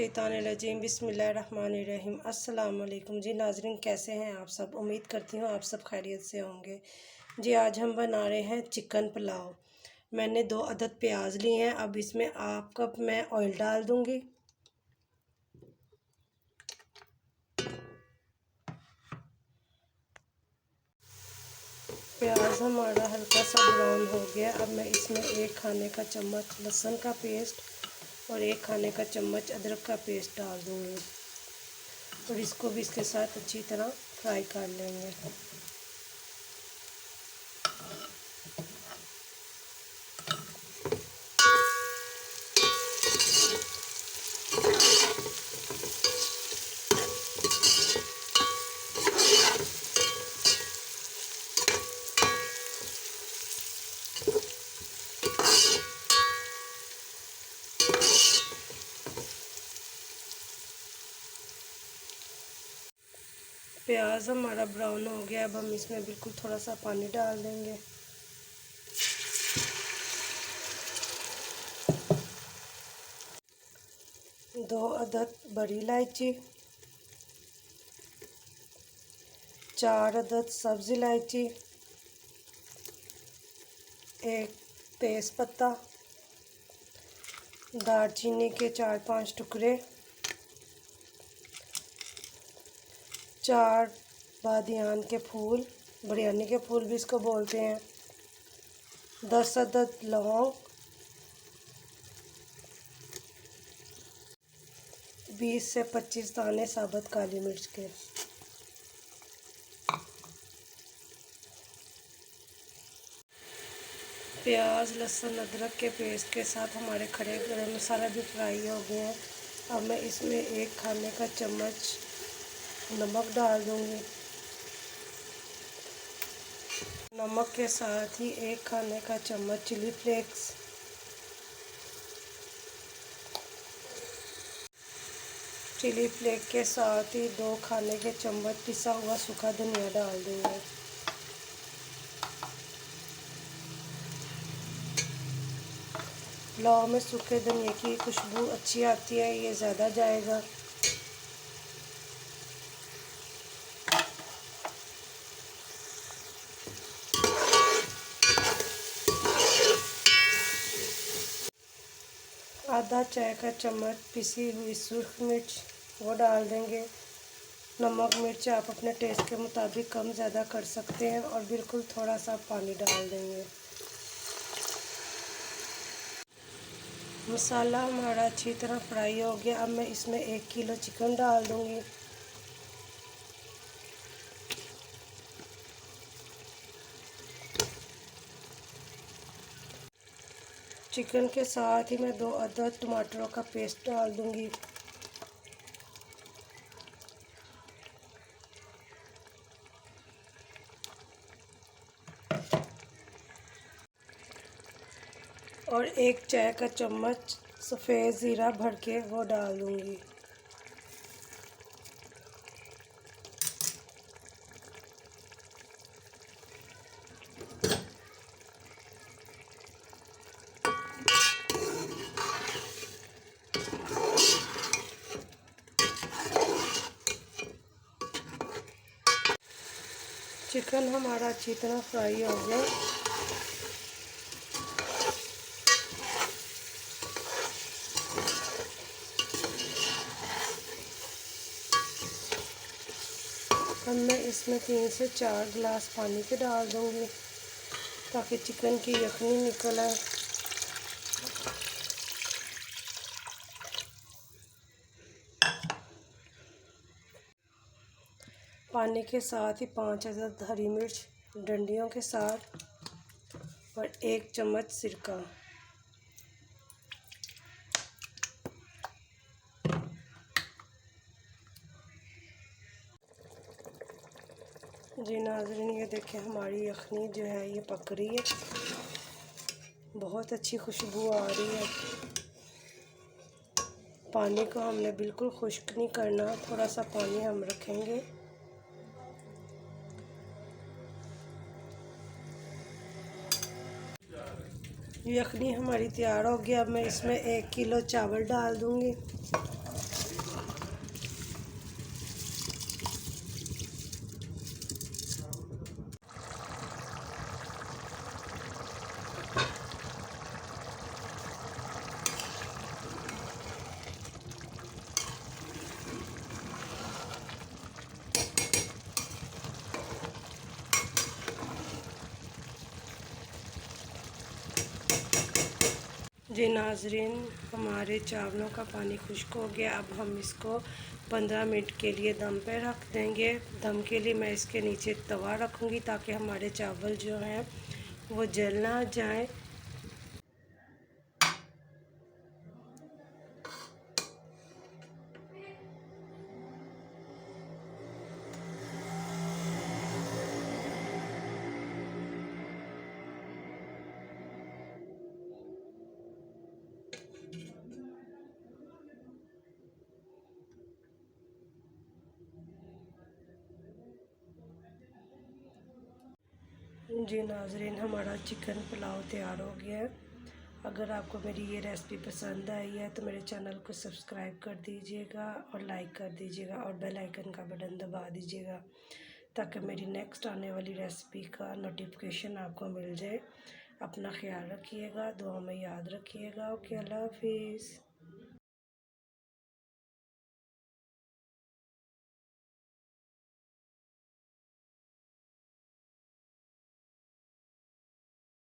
मिनशैतानिर्रजीम बिस्मिल्लाहिर्रहमानिर्रहीम। अस्सलाम वालेकुम जी नाजरीन, कैसे हैं आप सब। उम्मीद करती हूँ आप सब खैरियत से होंगे। जी आज हम बना रहे हैं चिकन पुलाव। मैंने 2 अदद प्याज लिए हैं। अब इसमें हाफ कप मैं ऑयल डाल दूँगी। प्याज हमारा हल्का सा ब्राउन हो गया। अब मैं इसमें 1 खाने का चम्मच लहसुन का पेस्ट और 1 खाने का चम्मच अदरक का पेस्ट डाल दूँगी और इसको भी इसके साथ अच्छी तरह फ्राई कर लेंगे। प्याज हमारा ब्राउन हो गया। अब हम इसमें बिल्कुल थोड़ा सा पानी डाल देंगे। दो अदद बड़ी इलायची, 4 अदद सब्ज़ इलायची, 1 तेज़ पत्ता, दालचीनी के 4-5 टुकड़े, 4 बादियान के फूल, बिरयानी के फूल भी इसको बोलते हैं, 10 अदद लौंग, 20 से 25 दाने साबुत काली मिर्च के। प्याज लहसुन अदरक के पेस्ट के साथ हमारे खड़े गरम मसाला भी फ्राई हो गए हैं। अब मैं इसमें 1 खाने का चम्मच नमक डाल दूँगी। नमक के साथ ही 1 खाने का चम्मच चिली फ्लेक्स, चिली फ्लेक्स के साथ ही 2 खाने के चम्मच पिसा हुआ सूखा धनिया डाल देंगे। पुलाव में सूखे धनिया की खुशबू अच्छी आती है, ये ज़्यादा जाएगा। आधा चाय का चम्मच पिसी हुई सूखी मिर्च वो डाल देंगे। नमक मिर्च आप अपने टेस्ट के मुताबिक कम ज़्यादा कर सकते हैं और बिल्कुल थोड़ा सा पानी डाल देंगे। मसाला हमारा अच्छी तरह फ्राई हो गया। अब मैं इसमें 1 किलो चिकन डाल दूँगी। चिकन के साथ ही मैं 2 अदद टमाटरों का पेस्ट डाल दूँगी। और 1 चाय का चम्मच सफ़ेद ज़ीरा भर के वो डाल दूँगी। चिकन हमारा अच्छी तरह फ्राई हो गया। अब मैं इसमें 3 से 4 गिलास पानी के डाल दूँगी ताकि चिकन की यखनी निकल आए। पानी के साथ ही 5 अदद हरी मिर्च डंडियों के साथ और 1 चम्मच सिरका। जी नाज़रीन, ये देखें हमारी यखनी जो है ये पक रही है, बहुत अच्छी खुशबू आ रही है। पानी को हमने बिल्कुल खुश्क नहीं करना, थोड़ा सा पानी हम रखेंगे। यखनी हमारी तैयार हो गई। अब मैं इसमें 1 किलो चावल डाल दूँगी। जी नाजरीन, हमारे चावलों का पानी खुश्क हो गया। अब हम इसको 15 मिनट के लिए दम पे रख देंगे। दम के लिए मैं इसके नीचे तवा रखूँगी ताकि हमारे चावल जो हैं वो जल ना जाए। जी नाजरीन, हमारा चिकन पुलाव तैयार हो गया है। अगर आपको मेरी ये रेसिपी पसंद आई है तो मेरे चैनल को सब्सक्राइब कर दीजिएगा और लाइक कर दीजिएगा और बेल आइकन का बटन दबा दीजिएगा ताकि मेरी नेक्स्ट आने वाली रेसिपी का नोटिफिकेशन आपको मिल जाए। अपना ख्याल रखिएगा, दुआ में याद रखिएगा। ओके, अल्लाह हाफिज़।